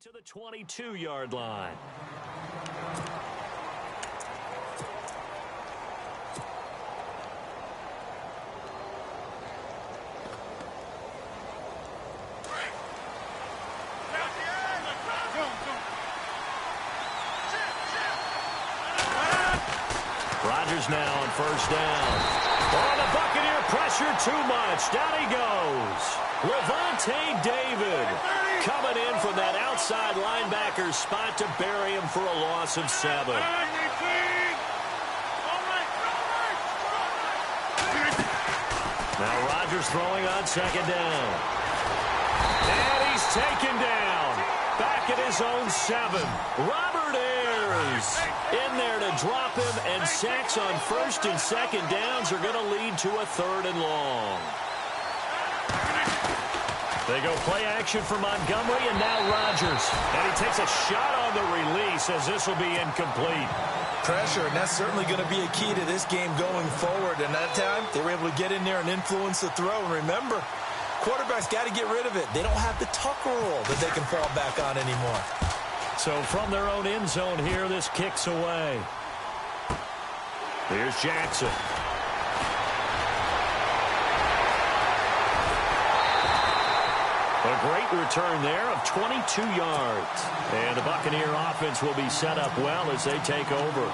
To the 22-yard line. Rodgers now on first down. Oh, the Buccaneer pressure too much. Down he goes. Levante David coming in from that outside linebacker spot to bury him for a loss of 7. Now Rodgers throwing on second down. And he's taken down. Back at his own 7. Robert Ayers in there to drop him, and sacks on first and second downs are going to lead to a 3rd and long. They go play action for Montgomery, and now Rodgers. And he takes a shot on the release as this will be incomplete. Pressure, and that's certainly going to be a key to this game going forward. And that time, they were able to get in there and influence the throw. And remember, quarterbacks got to get rid of it. They don't have the Tucker rule that they can fall back on anymore. So from their own end zone here, this kicks away. Here's Jackson. A great return there of 22 yards. And the Buccaneer offense will be set up well as they take over.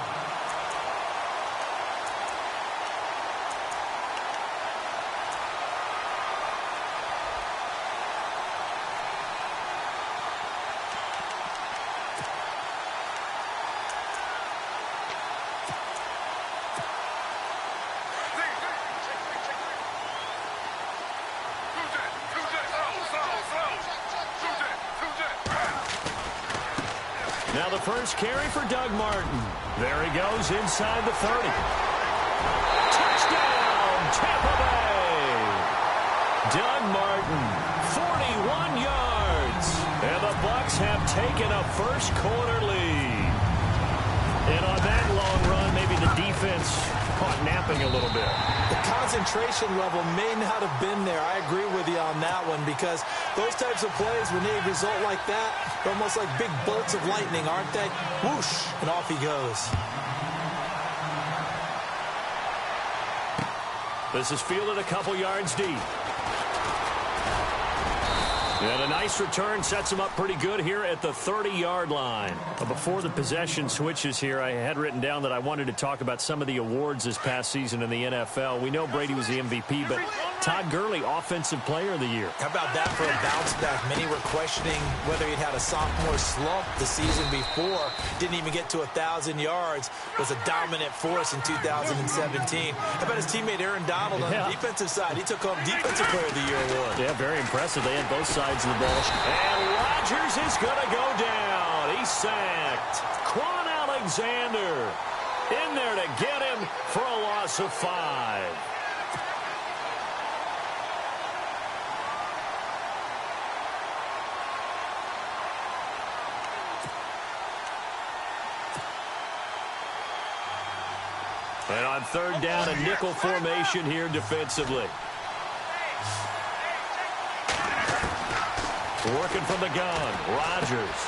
Now the first carry for Doug Martin. There he goes inside the 30. Touchdown, Tampa Bay! Doug Martin, 41 yards. And the Bucs have taken a first quarter lead. And on that long run, maybe the defense caught napping a little bit. The concentration level may not have been there. I agree with you on that one, because those types of plays, when they result like that, they're almost like big bolts of lightning, aren't they? Whoosh, and off he goes. This is fielded a couple yards deep. And a nice return sets him up pretty good here at the 30-yard line. But before the possession switches here, I had written down that I wanted to talk about some of the awards this past season in the NFL. We know Brady was the MVP, but Todd Gurley, Offensive Player of the Year. How about that for a bounce back? Many were questioning whether he'd had a sophomore slump the season before. Didn't even get to 1,000 yards. Was a dominant force in 2017. How about his teammate Aaron Donald on the defensive side? He took home Defensive Player of the Year award. Yeah, very impressive. They had both sides of the ball. And Rodgers is going to go down. He's sacked. Quan Alexander in there to get him for a loss of 5. And on third down, a nickel formation here defensively. Working from the gun, Rodgers.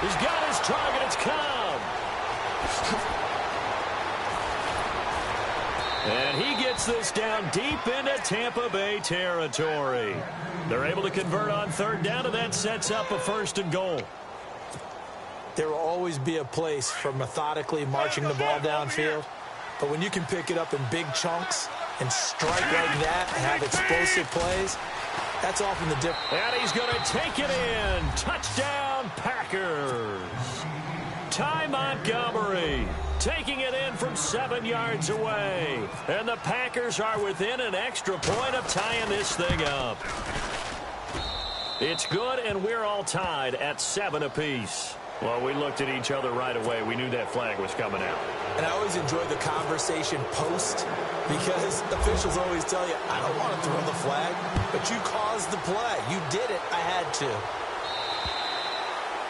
He's got his target, it's Cobb. And he gets this down deep into Tampa Bay territory. They're able to convert on third down, and that sets up a 1st and goal. There will always be a place for methodically marching the ball downfield. But when you can pick it up in big chunks and strike like that and have explosive plays, that's often the difference. And he's going to take it in. Touchdown, Packers. Ty Montgomery taking it in from 7 yards away. And the Packers are within an extra point of tying this thing up. It's good, and we're all tied at 7 apiece. Well, we looked at each other right away. We knew that flag was coming out. And I always enjoy the conversation post, because officials always tell you, I don't want to throw the flag, but you caused the play. You did it. I had to.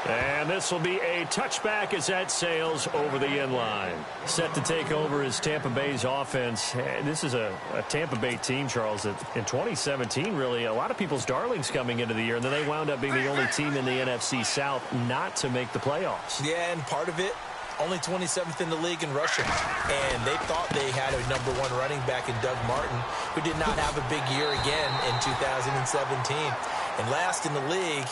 And this will be a touchback as that sails over the end line. Set to take over is Tampa Bay's offense. This is a Tampa Bay team, Charles, that in 2017, really, a lot of people's darlings coming into the year, and then they wound up being the only team in the NFC South not to make the playoffs. Yeah, and part of it, only 27th in the league in rushing. And they thought they had a #1 running back in Doug Martin, who did not have a big year again in 2017. And last in the league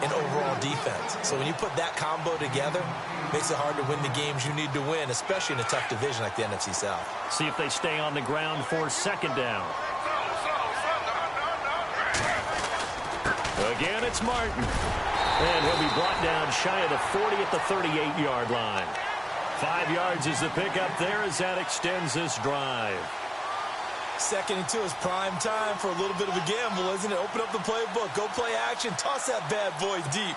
in overall defense. So when you put that combo together, it makes it hard to win the games you need to win, especially in a tough division like the NFC South. See if they stay on the ground for second down. Again, it's Martin. And he'll be brought down shy of the 40 at the 38-yard line. 5 yards is the pickup there as that extends this drive. 2nd and 2 is prime time for a little bit of a gamble, isn't it? Open up the playbook, go play action, toss that bad boy deep.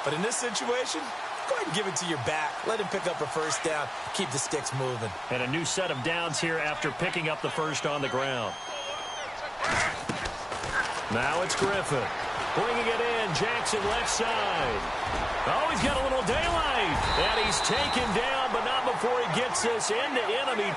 But in this situation, go ahead and give it to your back. Let him pick up a first down. Keep the sticks moving. And a new set of downs here after picking up the first on the ground. Now it's Griffin. Bringing it in, Jackson left side. Oh, he's got a little daylight. And he's taken down, but not before he gets this into enemy.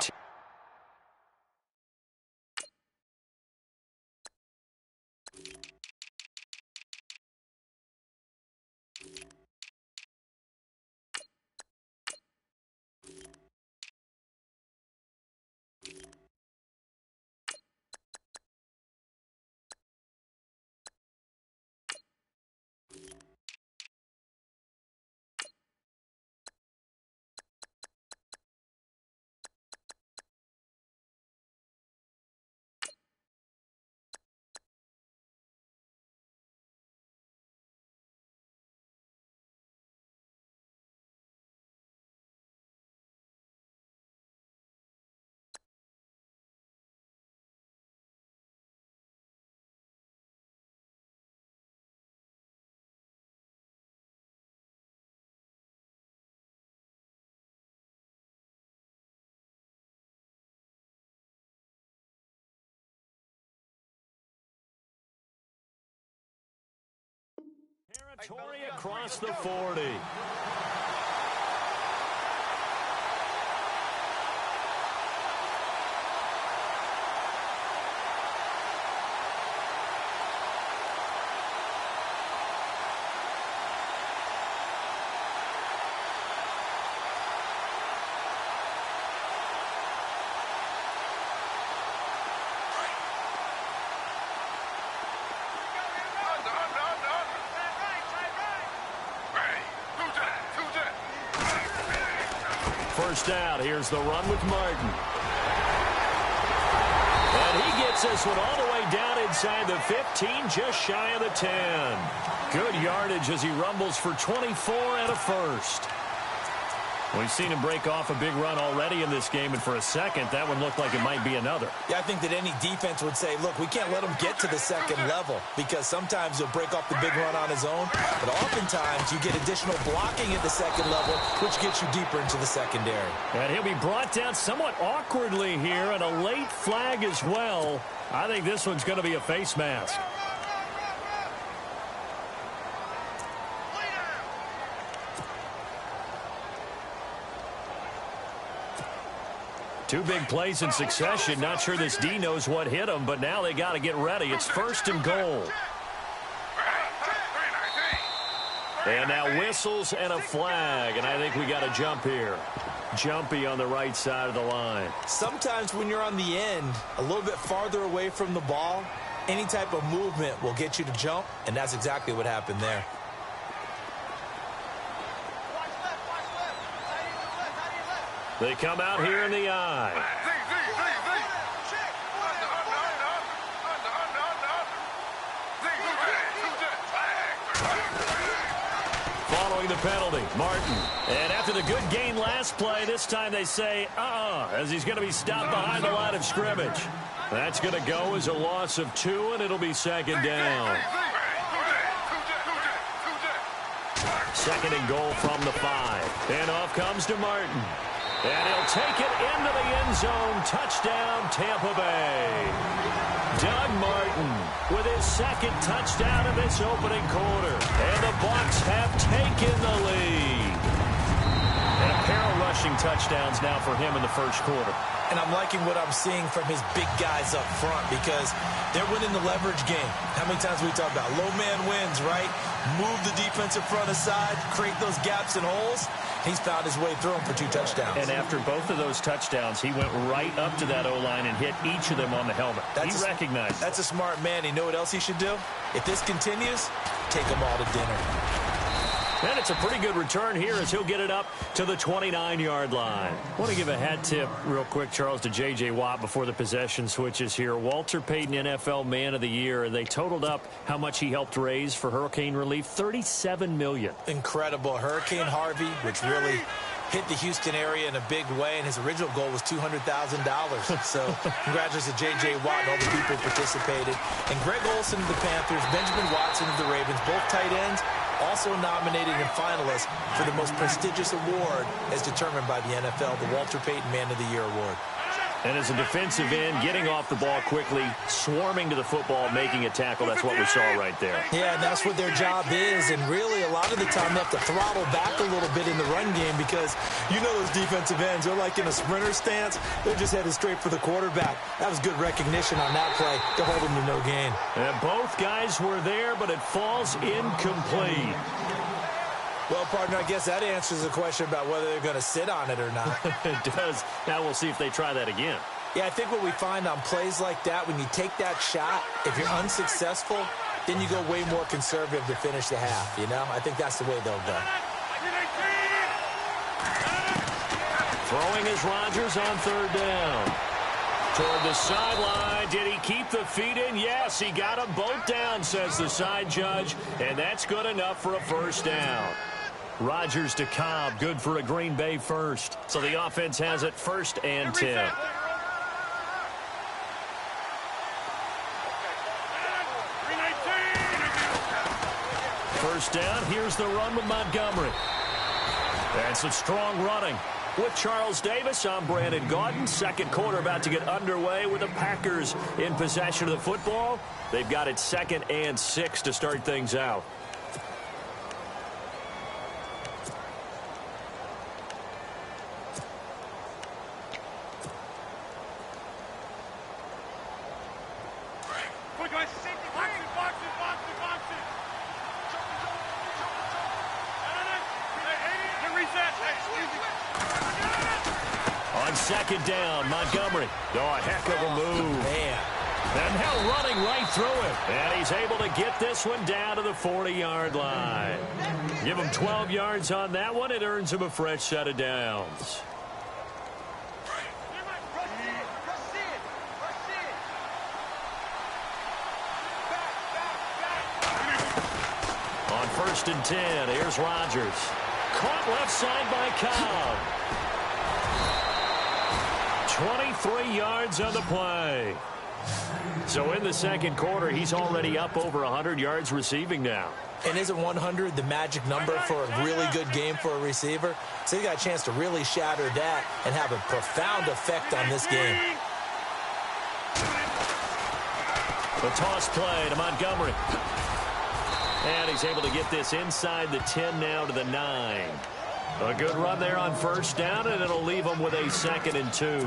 Territory across the 40. First down. Here's the run with Martin. And he gets this one all the way down inside the 15, just shy of the 10. Good yardage as he rumbles for 24 and a first. We've seen him break off a big run already in this game, and for a second, that one looked like it might be another. Yeah, I think that any defense would say, look, we can't let him get to the second level, because sometimes he'll break off the big run on his own, but oftentimes you get additional blocking at the second level, which gets you deeper into the secondary. And he'll be brought down somewhat awkwardly here, and a late flag as well. I think this one's going to be a face mask. Two big plays in succession. Not sure this D knows what hit him, but now they got to get ready. It's 1st and goal. And now whistles and a flag, and I think we got a jump here. Jumpy on the right side of the line. Sometimes when you're on the end, a little bit farther away from the ball, any type of movement will get you to jump, and that's exactly what happened there. They come out here in the eye. Following the penalty, Martin. And after the good gain last play, this time they say, as he's going to be stopped behind the line of scrimmage. That's going to go as a loss of 2, and it'll be 2nd down. 2nd and goal from the 5. And off comes to Martin. And he'll take it into the end zone. Touchdown, Tampa Bay. Doug Martin with his second touchdown of this opening quarter. And the Bucs have taken the lead. And a pair of rushing touchdowns now for him in the first quarter. And I'm liking what I'm seeing from his big guys up front because they're winning the leverage game. How many times we talk about low man wins, right? Move the defensive front aside, create those gaps and holes. He's found his way through them for 2 touchdowns. And after both of those touchdowns, he went right up to that O-line and hit each of them on the helmet. He recognized. That's a smart man. You know what else he should do? If this continues, take them all to dinner. And it's a pretty good return here as he'll get it up to the 29-yard line. I want to give a hat tip real quick, Charles, to J.J. Watt before the possession switches here. Walter Payton NFL Man of the Year. They totaled up how much he helped raise for hurricane relief, $37 million. Incredible. Hurricane Harvey, which really hit the Houston area in a big way, and his original goal was $200,000. So congratulations to J.J. Watt and all the people who participated. And Greg Olsen of the Panthers, Benjamin Watson of the Ravens, both tight ends, also nominated and finalists for the most prestigious award as determined by the NFL, the Walter Payton Man of the Year Award. And as a defensive end, getting off the ball quickly, swarming to the football, making a tackle, that's what we saw right there. Yeah, and that's what their job is. And really, a lot of the time, they have to throttle back a little bit in the run game because you know those defensive ends, they're like in a sprinter stance. They're just headed straight for the quarterback. That was good recognition on that play to hold them to no gain. And both guys were there, but it falls incomplete. Well, partner, I guess that answers the question about whether they're going to sit on it or not. It does. Now we'll see if they try that again. Yeah, I think what we find on plays like that, when you take that shot, if you're unsuccessful, then you go way more conservative to finish the half, you know? I think that's the way they'll go. Throwing is Rodgers on third down. Toward the sideline. Did he keep the feet in? Yes, he got them both down, says the side judge. And that's good enough for a first down. Rodgers to Cobb, good for a Green Bay first. So the offense has it 1st and 10. First down, here's the run with Montgomery. And some strong running. With Charles Davis, I'm Brandon Gaudin. Second quarter about to get underway with the Packers in possession of the football. They've got it 2nd and 6 to start things out. On 2nd down, Montgomery. Oh, a heck of a move. Man. And now running right through it. And he's able to get this one down to the 40-yard line. Give him 12 yards on that one. It earns him a fresh set of downs. On 1st and 10, here's Rodgers. Caught left side by Cobb. 23 yards on the play. So in the second quarter, he's already up over 100 yards receiving now. And isn't 100 the magic number for a really good game for a receiver? So he got a chance to really shatter that and have a profound effect on this game. The toss play to Montgomery. And he's able to get this inside the 10 now to the 9. A good run there on first down, and it'll leave him with a 2nd and 2.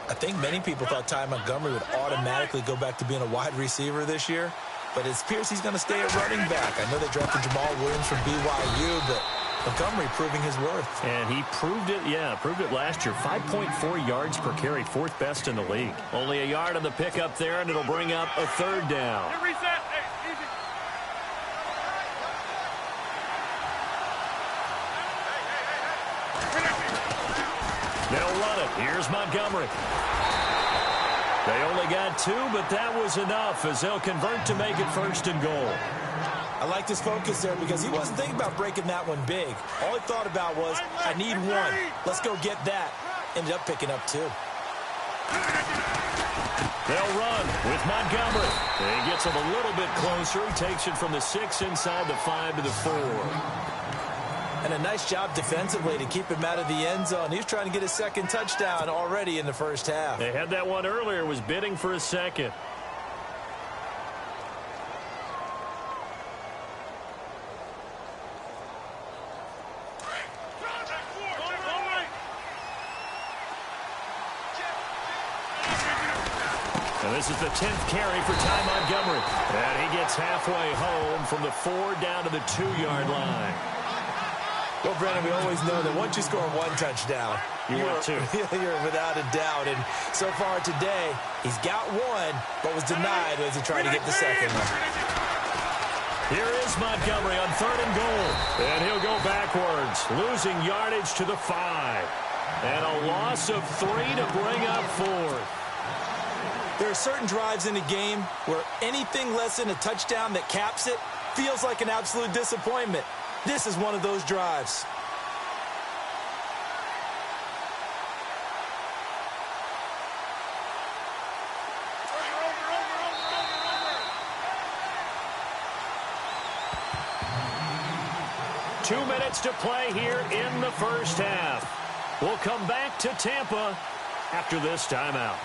I think many people thought Ty Montgomery would automatically go back to being a wide receiver this year, but it appears he's going to stay at running back. I know they drafted Jamal Williams from BYU, but Montgomery proving his worth. And he proved it last year. 5.4 yards per carry, 4th best in the league. Only a yard on the pickup there, and it'll bring up a 3rd down. They'll run it. Here's Montgomery. They only got 2, but that was enough as they'll convert to make it 1st and goal. I like his focus there because he wasn't thinking about breaking that one big. All he thought about was, I need 1. Let's go get that. Ended up picking up 2. They'll run with Montgomery. And he gets him a little bit closer. He takes it from the 6 inside the 5 to the 4. And a nice job defensively to keep him out of the end zone. He was trying to get his second touchdown already in the first half. They had that one earlier, was bidding for a second. And this is the 10th carry for Ty Montgomery. And he gets halfway home from the 4 down to the 2-yard line. Well, Brandon, we always know that once you score one touchdown, you're without a doubt. And so far today, he's got one, but was denied as he tried to get the second one. Here is Montgomery on 3rd and goal. And he'll go backwards, losing yardage to the 5. And a loss of 3 to bring up 4th. There are certain drives in a game where anything less than a touchdown that caps it feels like an absolute disappointment. This is one of those drives. Two minutes to play here in the first half. We'll come back to Tampa after this timeout.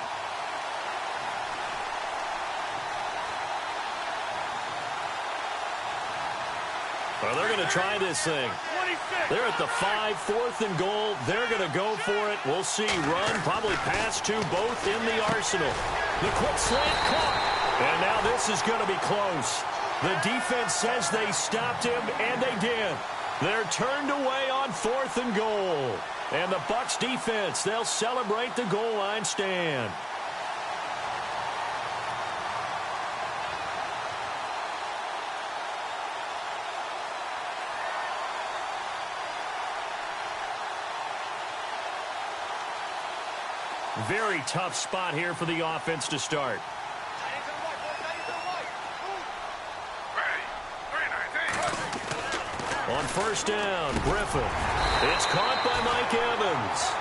Well, they're going to try this thing. They're at the 5, 4th and goal. They're going to go for it. We'll see. Run, probably pass to both in the arsenal. The quick slant caught. And now this is going to be close. The defense says they stopped him, and they did. They're turned away on 4th and goal. And the Bucs defense, they'll celebrate the goal line stand. Very tough spot here for the offense to start. On 1st down, Griffin. It's caught by Mike Evans.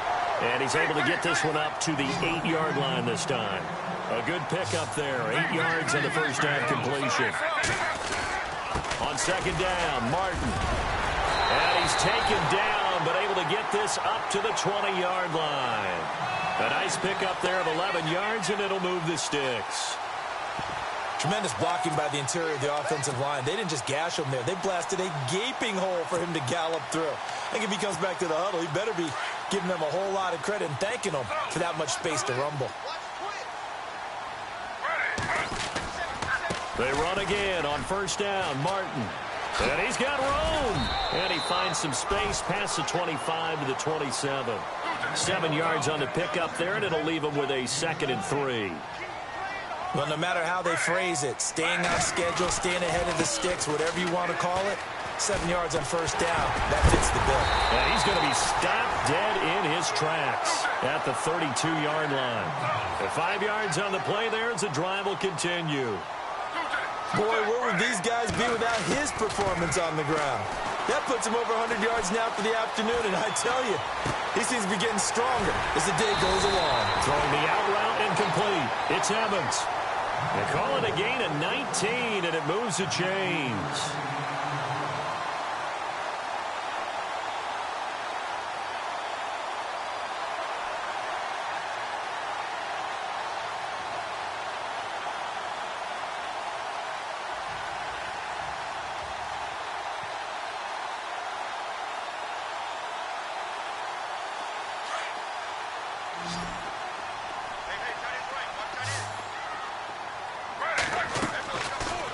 And he's able to get this one up to the 8-yard line this time. A good pickup there. 8 yards on the first down completion. On 2nd down, Martin. And he's taken down, but able to get this up to the 20-yard line. A nice pickup there of 11 yards, and it'll move the sticks. Tremendous blocking by the interior of the offensive line. They didn't just gash him there. They blasted a gaping hole for him to gallop through. I think if he comes back to the huddle, he better be giving them a whole lot of credit and thanking them for that much space to rumble. They run again on 1st down, Martin. And he's got room. And he finds some space past the 25 to the 27. 7 yards on the pickup there, and it'll leave him with a 2nd and 3. Well, no matter how they phrase it, staying on schedule, staying ahead of the sticks, whatever you want to call it, 7 yards on 1st down, that fits the bill. And he's going to be stopped dead in his tracks at the 32-yard line. And 5 yards on the play there as the drive will continue. Boy, where would these guys be without his performance on the ground? That puts him over 100 yards now for the afternoon, and I tell you, he seems to be getting stronger as the day goes along. Throwing the out route incomplete. It's Evans. They call it a gain of 19, and it moves the chains.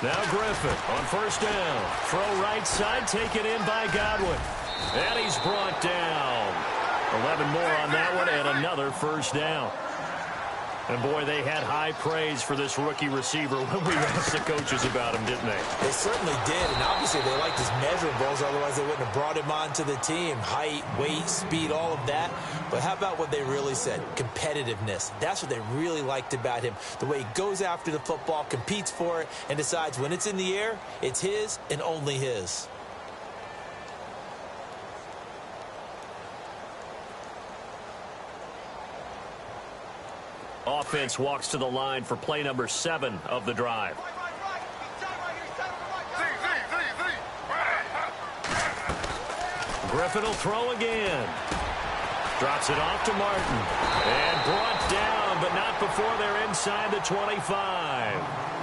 Now Griffin on 1st down. Throw right side, taken in by Godwin. And he's brought down. 11 more on that one, and another 1st down. And, boy, they had high praise for this rookie receiver when we asked the coaches about him, didn't they? They certainly did, and obviously they liked his measurables, otherwise they wouldn't have brought him onto the team. Height, weight, speed, all of that. But how about what they really said? Competitiveness. That's what they really liked about him. The way he goes after the football, competes for it, and decides when it's in the air, it's his and only his. Offense walks to the line for play number 7 of the drive. Griffin will throw again. Drops it off to Martin. And brought down, but not before they're inside the 25.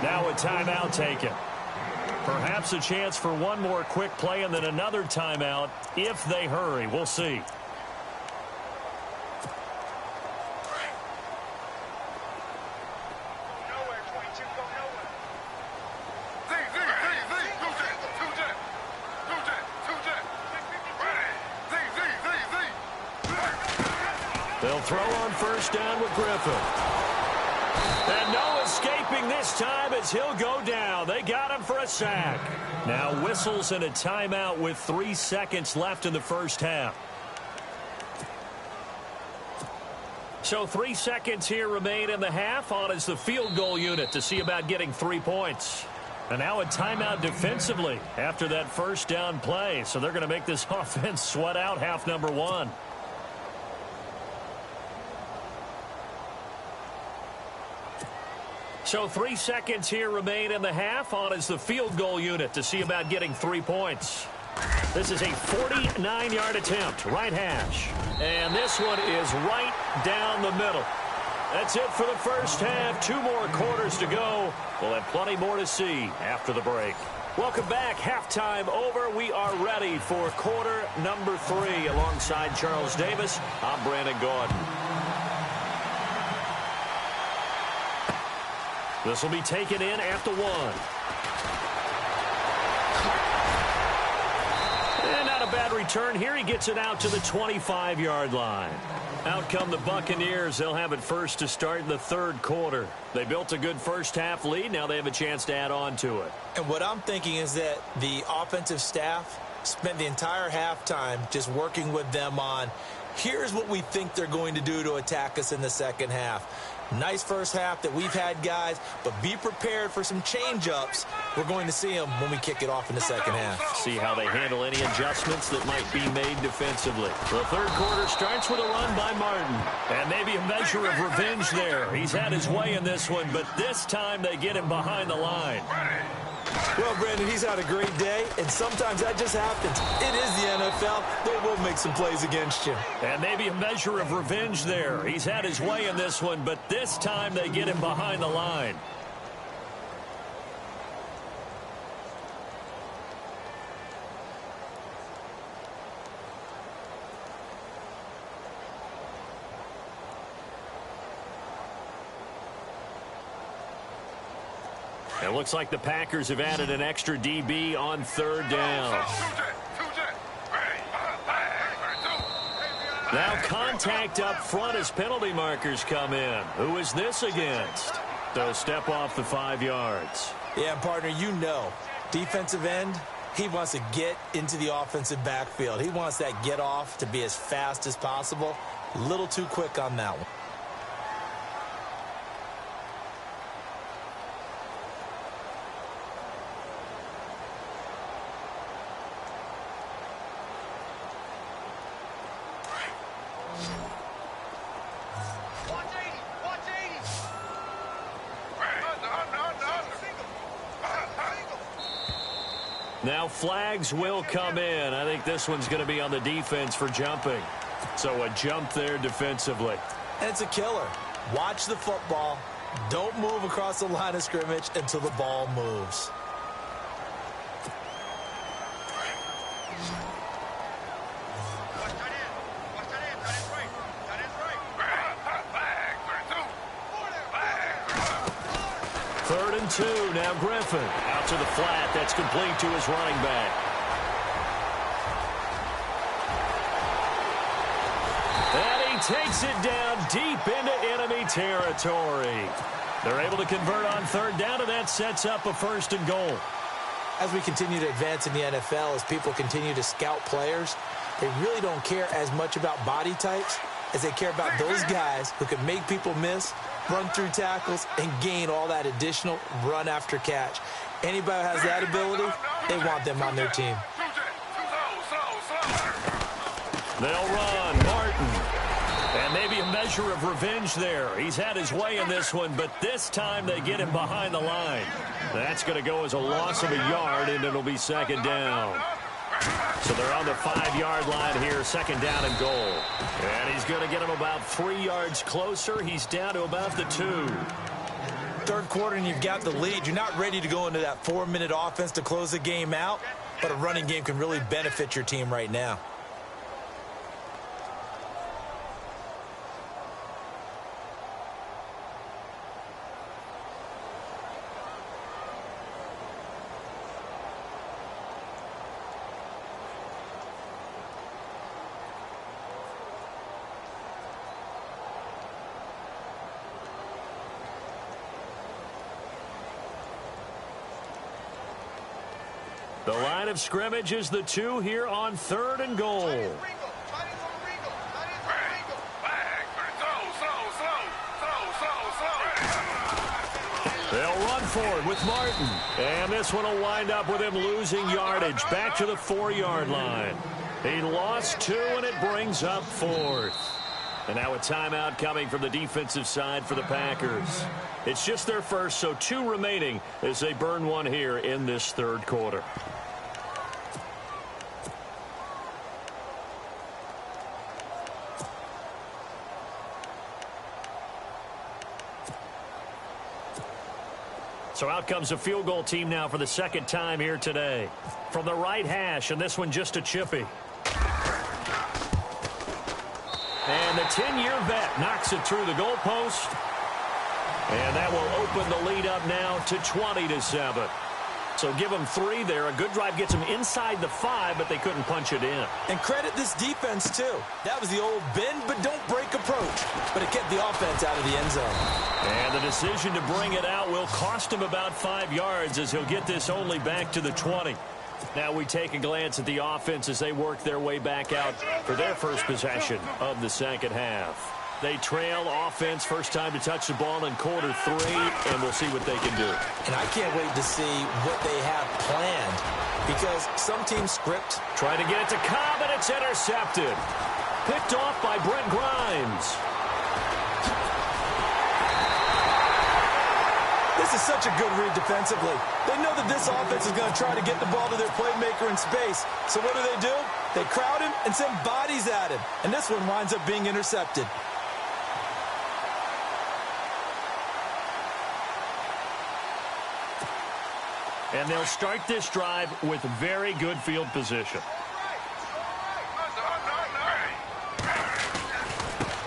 Now a timeout taken. Perhaps a chance for one more quick play and then another timeout if they hurry. We'll see. They'll throw on first down with Griffin. And no escaping this time as he'll go down. They got him for a sack. Now whistles and a timeout with 3 seconds left in the first half. So 3 seconds here remain in the half. On is the field goal unit to see about getting 3 points. And now a timeout defensively after that first down play. So they're going to make this offense sweat out half number 1. So 3 seconds here remain in the half. On is the field goal unit to see about getting 3 points. This is a 49-yard attempt, right hash. And this one is right down the middle. That's it for the first half. 2 more quarters to go. We'll have plenty more to see after the break. Welcome back. Halftime over. We are ready for quarter number 3. Alongside Charles Davis, I'm Brandon Gordon. This will be taken in after 1. And not a bad return here. He gets it out to the 25-yard line. Out come the Buccaneers. They'll have it first to start in the third quarter. They built a good first half lead. Now they have a chance to add on to it. And what I'm thinking is that the offensive staff spent the entire halftime just working with them on, here's what we think they're going to do to attack us in the second half. Nice first half that we've had, guys, but be prepared for some change-ups. We're going to see them when we kick it off in the second half. See how they handle any adjustments that might be made defensively. The third quarter starts with a run by Martin. And maybe a measure of revenge there. He's had his way in this one, but this time they get him behind the line. Well, Brandon, he's had a great day, and sometimes that just happens. It is the NFL. They will make some plays against you. And maybe a measure of revenge there. He's had his way in this one, but this time they get him behind the line. It looks like the Packers have added an extra DB on third down. Now contact up front as penalty markers come in. Who is this against? They'll step off the 5 yards. Yeah, partner, you know, defensive end, he wants to get into the offensive backfield. He wants that get off to be as fast as possible. A little too quick on that one. Now flags will come in. I think this one's going to be on the defense for jumping. So a jump there defensively. And it's a killer. Watch the football. Don't move across the line of scrimmage until the ball moves. Third and 2. Now Griffin out to the flat. That's complete to his running back. And he takes it down deep into enemy territory. They're able to convert on third down, and that sets up a first and goal. As we continue to advance in the NFL, as people continue to scout players, they really don't care as much about body types as they care about those guys who can make people miss, run through tackles, and gain all that additional run after catch. Anybody who has that ability, they want them on their team. They'll run. Martin. And maybe a measure of revenge there. He's had his way in this one, but this time they get him behind the line. That's going to go as a loss of a yard, and it'll be second down. So they're on the 5-yard line here, second down and goal. And he's going to get him about 3 yards closer. He's down to about the 2. Third quarter and you've got the lead. You're not ready to go into that 4-minute offense to close the game out, but a running game can really benefit your team right now. The line of scrimmage is the 2 here on 3rd and goal. They'll run for it with Martin. And this one will wind up with him losing yardage back to the 4-yard line. He lost 2, and it brings up 4th. And now a timeout coming from the defensive side for the Packers. It's just their first, so 2 remaining as they burn one here in this 3rd quarter. So out comes a field goal team now for the 2nd time here today. From the right hash, and this one just a chippy. And the 10-year vet knocks it through the goalpost. And that will open the lead up now to 20-7. So give them 3 there. A good drive gets them inside the 5, but they couldn't punch it in. And credit this defense, too. That was the old bend but don't break approach. But it kept the offense out of the end zone. And the decision to bring it out will cost him about 5 yards as he'll get this only back to the 20. Now we take a glance at the offense as they work their way back out for their first possession of the 2nd half. They trail offense, first time to touch the ball in quarter 3, and we'll see what they can do. And I can't wait to see what they have planned, because some teams script. Trying to get it to Cobb, and it's intercepted. Picked off by Brent Grimes. This is such a good read defensively. They know that this offense is going to try to get the ball to their playmaker in space. So what do? They crowd him and send bodies at him. And this one winds up being intercepted. And they'll start this drive with very good field position.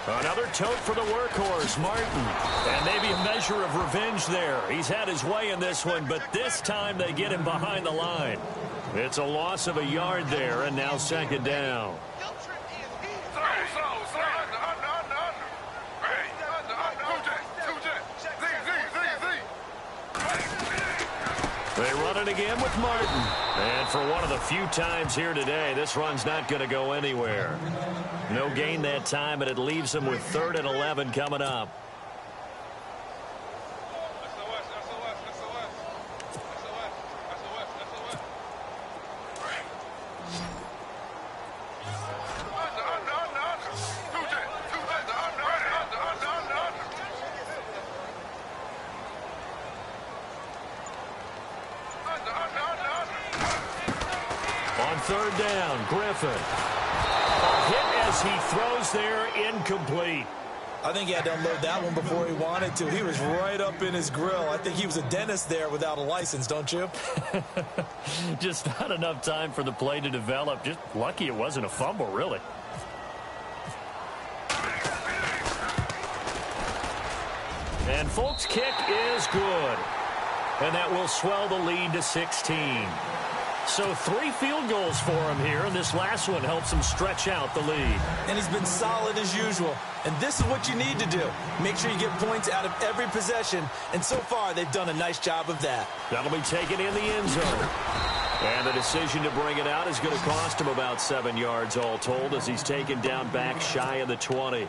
Another tote for the workhorse, Martin. And maybe a measure of revenge there. He's had his way in this one, but this time they get him behind the line. It's a loss of a yard there, and now 2nd down. They run it again with Martin. And for one of the few times here today, this run's not going to go anywhere. No gain that time, and it leaves them with 3rd and 11 coming up. On 3rd down, Griffin. A hit as he throws there, incomplete. I think he had to unload that one before he wanted to. He was right up in his grill. I think he was a dentist there without a license, don't you? Just not enough time for the play to develop. Just lucky it wasn't a fumble, really. And Folk's kick is good. And that will swell the lead to 16. So 3 field goals for him here, and this last one helps him stretch out the lead. And he's been solid as usual. And this is what you need to do. Make sure you get points out of every possession. And so far, they've done a nice job of that. That'll be taken in the end zone. And the decision to bring it out is going to cost him about 7 yards all told as he's taken down back shy of the 20.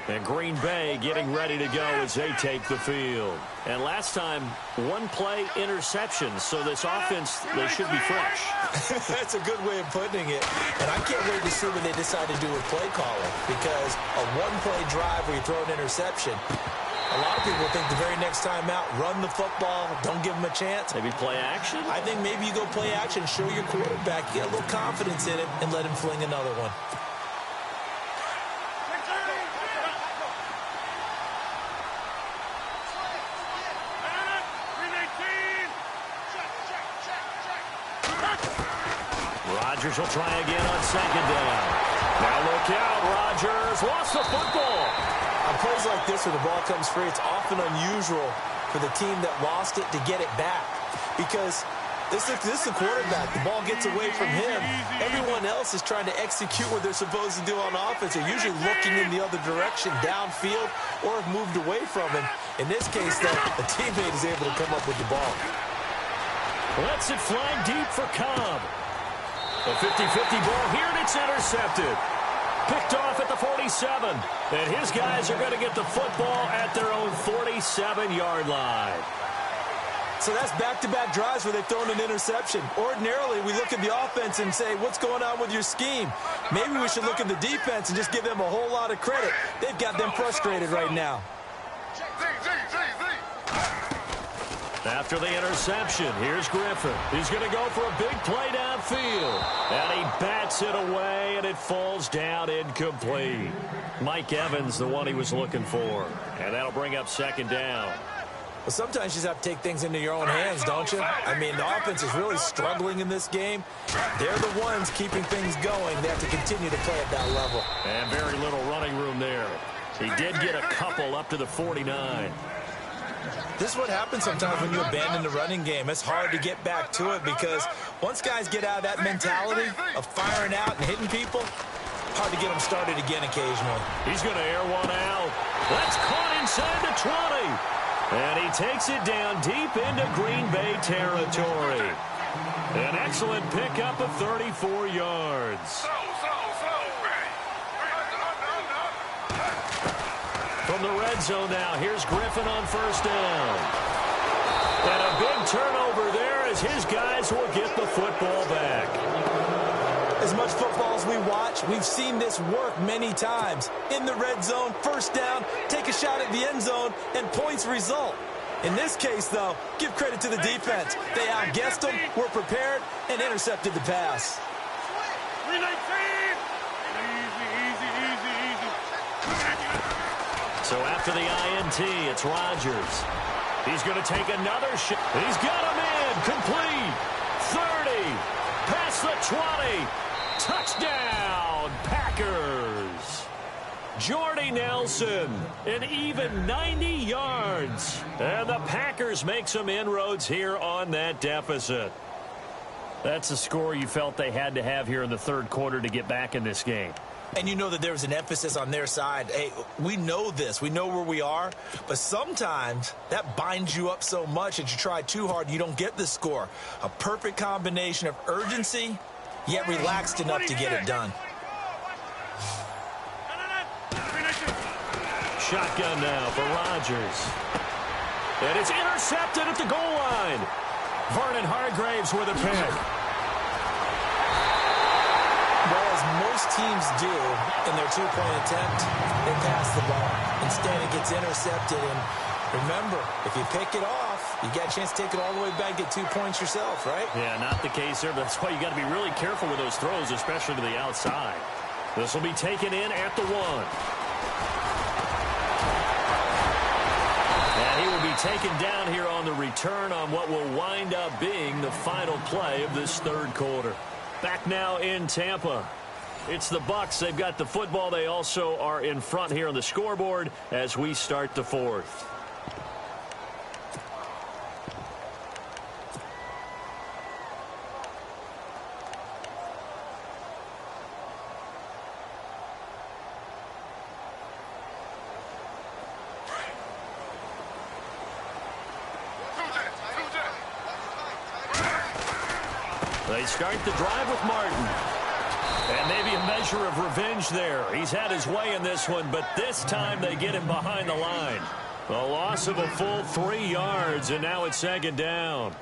And Green Bay getting ready to go as they take the field. And last time, 1 play interception. So this offense, they should be fresh. That's a good way of putting it. And I can't wait to see what they decide to do with play calling. Because a 1-play drive where you throw an interception, a A lot of people think the very next time out, run the football, don't give him a chance. Maybe play action? I think maybe you go play action, show your quarterback, get a little confidence in it, and let him fling another one. Rodgers will try again on second down. Now look out, Rodgers lost the football. On plays like this where the ball comes free, it's often unusual for the team that lost it to get it back. Because this is the quarterback. The ball gets away from him. Everyone else is trying to execute what they're supposed to do on offense. They're usually looking in the other direction, downfield, or have moved away from him. In this case, though, a teammate is able to come up with the ball. Lets it fly deep for Cobb. A 50-50 ball here, and it's intercepted. Picked off at the 47. And his guys are going to get the football at their own 47-yard line. So that's back-to-back drives where they've thrown an interception. Ordinarily, we look at the offense and say, what's going on with your scheme? Maybe we should look at the defense and just give them a whole lot of credit. They've got them frustrated right now. After the interception, here's Griffin. He's going to go for a big play downfield. And he bats it away, and it falls down incomplete. Mike Evans, the one he was looking for. And that'll bring up second down. Well, sometimes you just have to take things into your own hands, don't you? I mean, the offense is really struggling in this game. They're the ones keeping things going. They have to continue to play at that level. And very little running room there. He did get a couple up to the 49. This is what happens sometimes when you abandon the running game. It's hard to get back to it because once guys get out of that mentality of firing out and hitting people, hard to get them started again occasionally. He's going to air one out. That's caught inside the 20. And he takes it down deep into Green Bay territory. An excellent pickup of 34 yards. From the red zone now, here's Griffin on first down. And a big turnover there as his guys will get the football back. As much football as we watch, we've seen this work many times. In the red zone, first down, take a shot at the end zone, and points result. In this case, though, give credit to the defense. They outguessed them, were prepared, and intercepted the pass. So after the INT, it's Rodgers. He's going to take another shot. He's got him in. Complete. 30. Past the 20. Touchdown, Packers. Jordy Nelson, an even 90 yards. And the Packers make some inroads here on that deficit. That's the score you felt they had to have here in the third quarter to get back in this game. And you know that there was an emphasis on their side. Hey, we know this. We know where we are. But sometimes that binds you up so much that you try too hard, you don't get the score. A perfect combination of urgency, yet relaxed enough to get it done. Shotgun now for Rodgers. And it's intercepted at the goal line. Vernon Hargreaves with a pick. Well, as most teams do in their two-point attempt, they pass the ball. Instead, it gets intercepted. And remember, if you pick it off, you got a chance to take it all the way back, get 2 points yourself, right? Yeah, not the case there, but that's why you got to be really careful with those throws, especially to the outside. This will be taken in at the 1. And he will be taken down here on the return on what will wind up being the final play of this third quarter. Back now in Tampa. It's the Bucs. They've got the football. They also are in front here on the scoreboard as we start the fourth. They start the drive with Martin. And maybe a measure of revenge there. He's had his way in this one, but this time they get him behind the line. A loss of a full 3 yards, and now it's second down.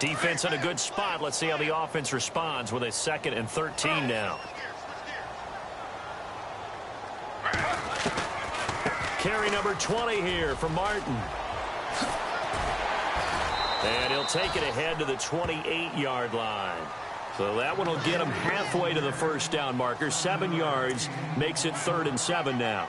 Defense in a good spot. Let's see how the offense responds with a 2nd and 13 now. Carry number 20 here for Martin. And he'll take it ahead to the 28-yard line. So that one will get him halfway to the first down marker. 7 yards makes it 3rd and 7 now.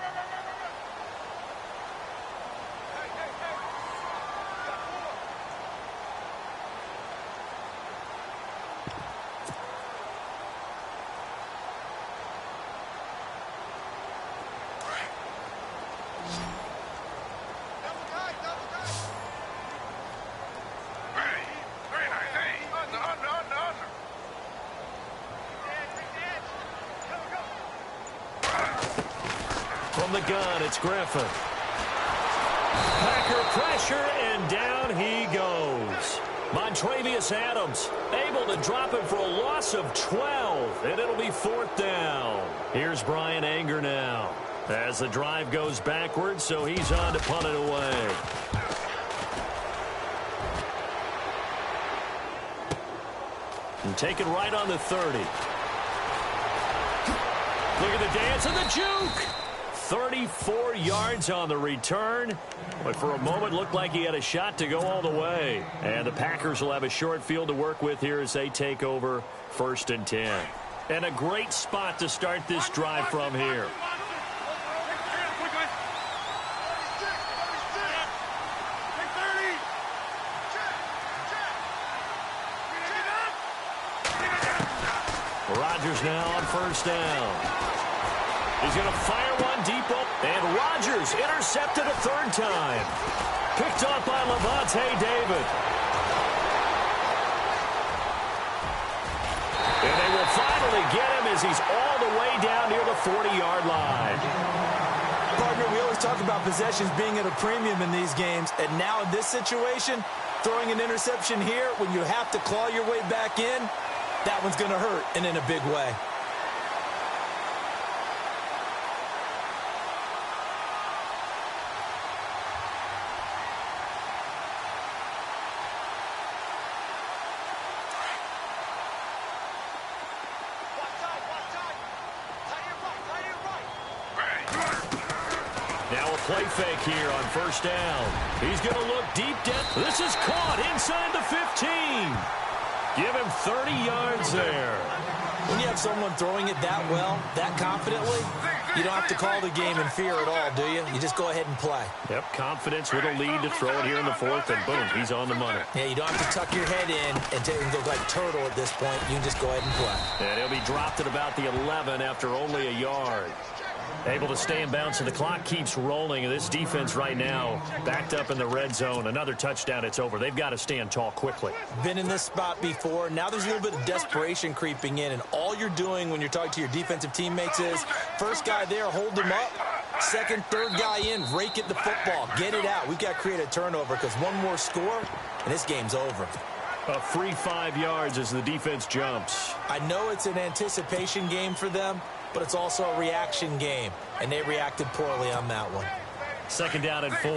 From the gun, it's Griffin. Packer pressure, and down he goes. Montravius Adams able to drop him for a loss of 12, and it'll be 4th down. Here's Brian Anger now as the drive goes backwards, so he's on to punt it away. And take it right on the 30. Look at the dance and the juke. 34 yards on the return, but for a moment looked like he had a shot to go all the way. And the Packers will have a short field to work with here as they take over 1st and 10. And a great spot to start this drive from here. Rodgers now on 1st down. He's going to fire one deep up, and Rodgers intercepted a 3rd time. Picked off by Levante David. And they will finally get him as he's all the way down near the 40-yard line. Partner, we always talk about possessions being at a premium in these games, and now in this situation, throwing an interception here when you have to claw your way back in, that one's going to hurt, and in a big way. Now a play fake here on 1st down. He's going to look deep down. This is caught inside the 15. Give him 30 yards there. When you have someone throwing it that well, that confidently, you don't have to call the game in fear at all, do you? You just go ahead and play. Yep, confidence with a lead to throw it here in the 4th, and boom, he's on the money. Yeah, you don't have to tuck your head in and look like turtle at this point. You can just go ahead and play. And he'll be dropped at about the 11 after only a yard. Able to stay in bounds, and the clock keeps rolling. This defense right now backed up in the red zone. Another touchdown, it's over. They've got to stand tall quickly. Been in this spot before. Now there's a little bit of desperation creeping in, and all you're doing when you're talking to your defensive teammates is first guy there, hold him up. Second, third guy in, rake at the football. Get it out. We've got to create a turnover because one more score, and this game's over. A free 5 yards as the defense jumps. I know it's an anticipation game for them, but it's also a reaction game, and they reacted poorly on that one. 2nd down and 4.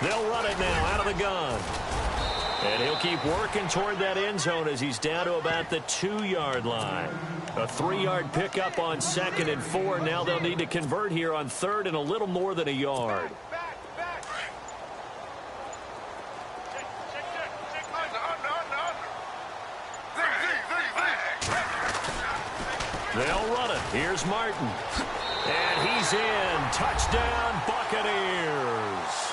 They'll run it now out of the gun. And he'll keep working toward that end zone as he's down to about the 2-yard line. A 3-yard pickup on 2nd and 4. Now they'll need to convert here on 3rd and a little more than a yard. They'll run it. Here's Martin. And he's in. Touchdown, Buccaneers.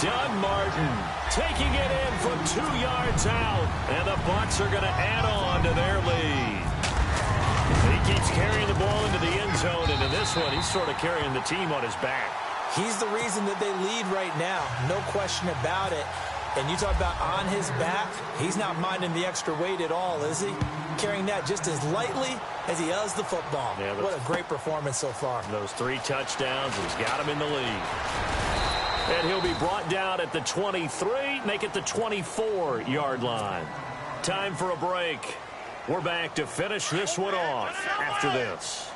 Doug Martin taking it in from 2 yards out. And the Bucs are going to add on to their lead. He keeps carrying the ball into the end zone. And in this one, he's sort of carrying the team on his back. He's the reason that they lead right now. No question about it. And you talk about on his back, he's not minding the extra weight at all, is he? Carrying that just as lightly as he does the football. Yeah, what a great performance so far. Those 3 touchdowns, he's got him in the lead. And he'll be brought down at the 23, make it the 24-yard line. Time for a break. We're back to finish this one off after this.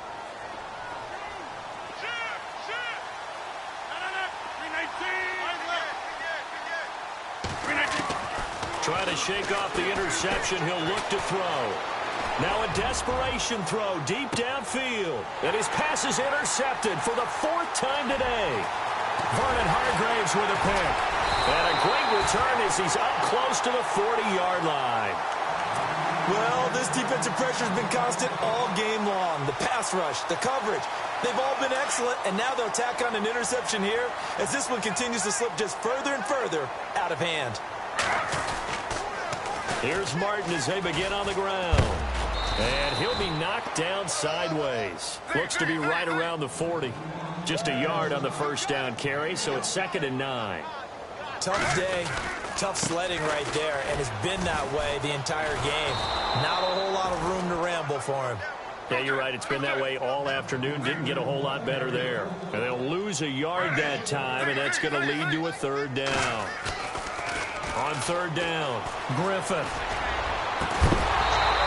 Trying to shake off the interception. He'll look to throw. Now a desperation throw deep downfield. And his pass is intercepted for the 4th time today. Vernon Hargraves with a pick. And a great return as he's up close to the 40-yard line. Well, this defensive pressure has been constant all game long. The pass rush, the coverage, they've all been excellent. And now they'll tack on an interception here as this one continues to slip just further and further out of hand. Here's Martin as they begin on the ground. And he'll be knocked down sideways. Looks to be right around the 40. Just a yard on the first down carry, so it's 2nd and 9. Tough day, tough sledding right there, and it's been that way the entire game. Not a whole lot of room to ramble for him. Yeah, you're right. It's been that way all afternoon. Didn't get a whole lot better there. And they'll lose a yard that time, and that's going to lead to a 3rd down. On 3rd down, Griffin.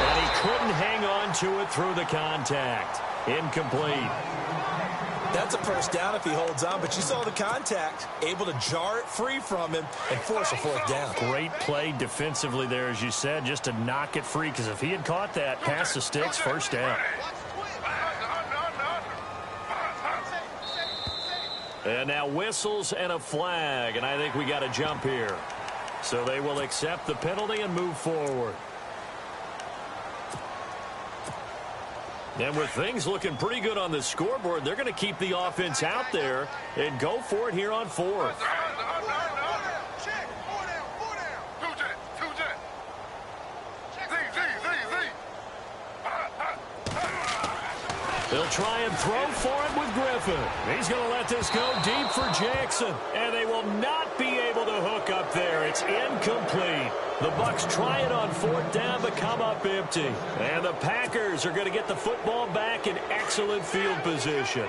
And he couldn't hang on to it through the contact. Incomplete. That's a first down if he holds on, but you saw the contact. Able to jar it free from him and force a 4th down. Great play defensively there, as you said, just to knock it free, because if he had caught that, pass the sticks, 1st down. And now whistles and a flag, and I think we got a jump here. So they will accept the penalty and move forward. And with things looking pretty good on the scoreboard, they're going to keep the offense out there and go for it here on 4th. They'll try and throw for it with Griffin. He's going to let this go deep for Jackson. And they will not be able to hook up there. It's incomplete. The Bucs try it on 4th down, but come up empty. And the Packers are going to get the football back in excellent field position.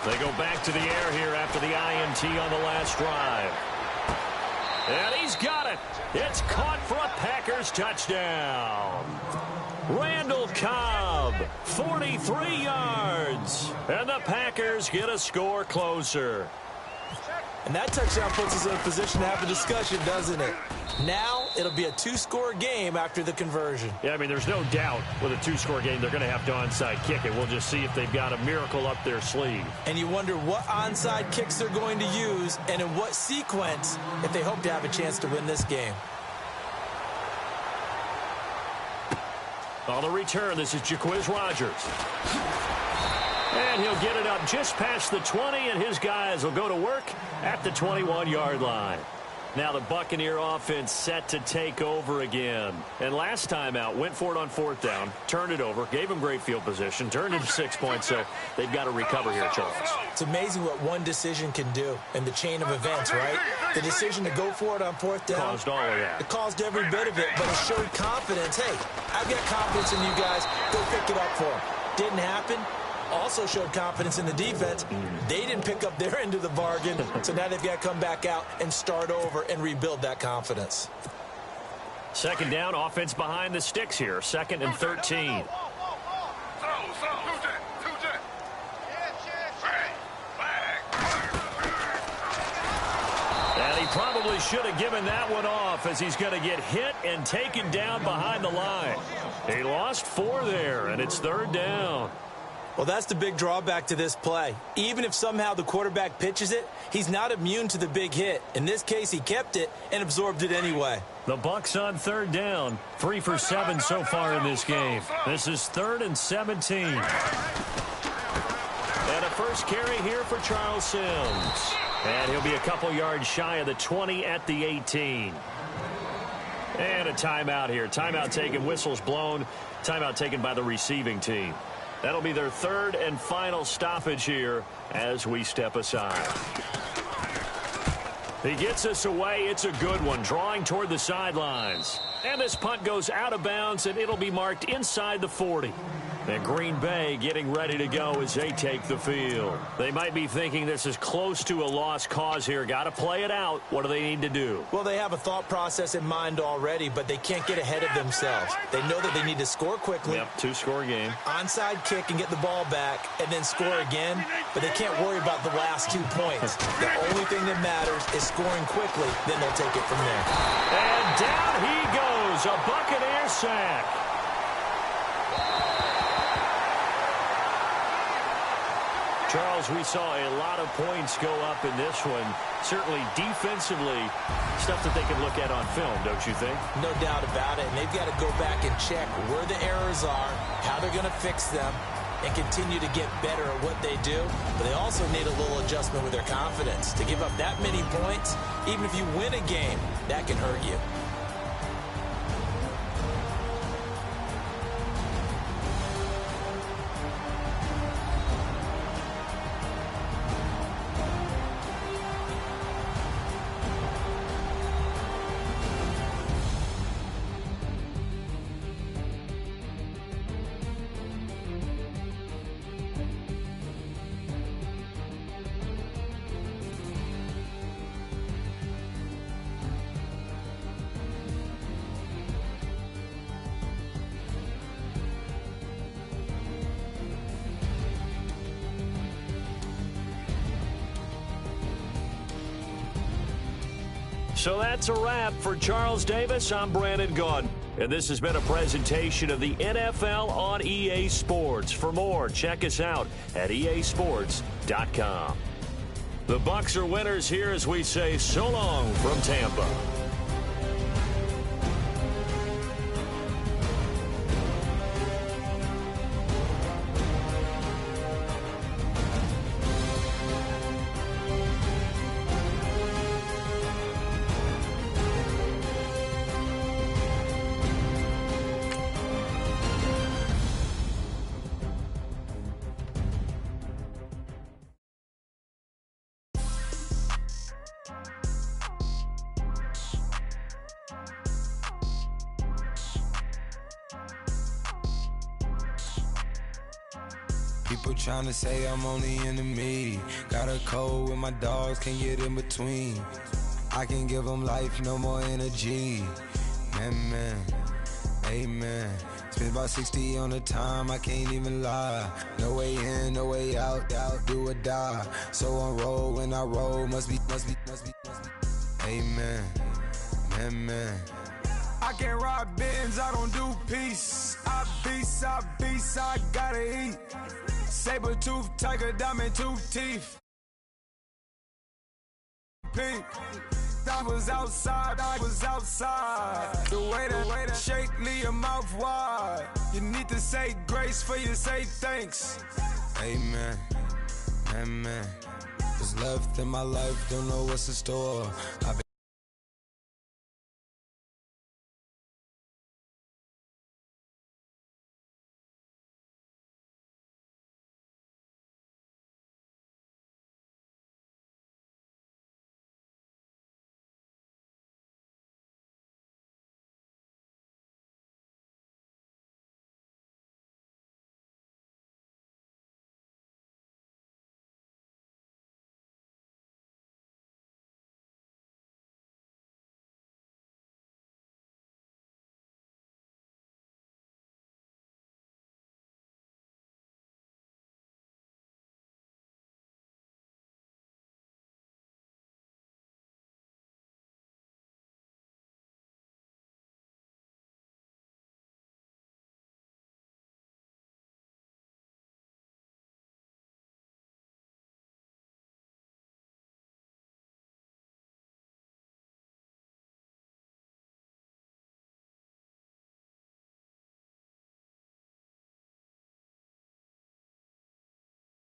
They go back to the air here after the INT on the last drive. And he's got it. It's caught for a Packers touchdown. Randall Cobb, 43 yards. And the Packers get a score closer. And that touchdown puts us in a position to have a discussion, doesn't it? Now it'll be a 2-score game after the conversion. Yeah, I mean, there's no doubt with a 2-score game they're going to have to onside kick it. We'll just see if they've got a miracle up their sleeve. And you wonder what onside kicks they're going to use and in what sequence if they hope to have a chance to win this game. On the return, this is Jaquiz Rogers. And he'll get it up just past the 20, and his guys will go to work at the 21-yard line. Now the Buccaneer offense set to take over again. And last time out, went for it on 4th down, turned it over, gave them great field position, turned it to 6 points, so they've got to recover here, Charles. It's amazing what one decision can do in the chain of events, right? The decision to go for it on 4th down. Caused all of that. It caused every bit of it, but it showed confidence. Hey, I've got confidence in you guys. Go pick it up for them. Didn't happen. Also showed confidence in the defense. They didn't pick up their end of the bargain, so now they've got to come back out and start over and rebuild that confidence. 2nd down, offense behind the sticks here. 2nd and 13. And he probably should have given that one off as he's going to get hit and taken down behind the line. He lost 4 there, and it's 3rd down. Well, that's the big drawback to this play. Even if somehow the quarterback pitches it, he's not immune to the big hit. In this case, he kept it and absorbed it anyway. The Bucs on 3rd down. 3 for 7 so far in this game. This is 3rd and 17. And a first carry here for Charles Sims. And he'll be a couple yards shy of the 20 at the 18. And a timeout here. Timeout taken, whistles blown. Timeout taken by the receiving team. That'll be their third and final stoppage here as we step aside. He gets us away. It's a good one, drawing toward the sidelines. And this punt goes out of bounds, and it'll be marked inside the 40. And Green Bay getting ready to go as they take the field. They might be thinking this is close to a lost cause here. Got to play it out. What do they need to do? Well, they have a thought process in mind already, but they can't get ahead of themselves. They know that they need to score quickly. Yep, two-score game. Onside kick and get the ball back and then score again, but they can't worry about the last 2 points. The only thing that matters is scoring quickly, then they'll take it from there. And down he goes, a Buccaneer sack. Charles, we saw a lot of points go up in this one. Certainly defensively, stuff that they can look at on film, don't you think? No doubt about it. And they've got to go back and check where the errors are, how they're going to fix them, and continue to get better at what they do. But they also need a little adjustment with their confidence. To give up that many points, even if you win a game, that can hurt you. So that's a wrap for Charles Davis. I'm Brandon Gaudin. And this has been a presentation of the NFL on EA Sports. For more, check us out at easports.com. The Bucs are winners here as we say so long from Tampa. People trying to say I'm on the enemy. Got a cold when my dogs can't get in between. I can give them life, no more energy. Man, amen. Spent about 60 on the time, I can't even lie. No way in, no way out, do or die. So on roll, when I roll, must be. Amen, man. I can't ride Benz, I don't do peace. I beast, I gotta eat. Saber tooth, tiger, diamond tooth teeth. Pink. I was outside. The way that shake, leave your mouth wide. You need to say grace for you say thanks. Amen, amen. What's left in my life, don't know what's in store. I've been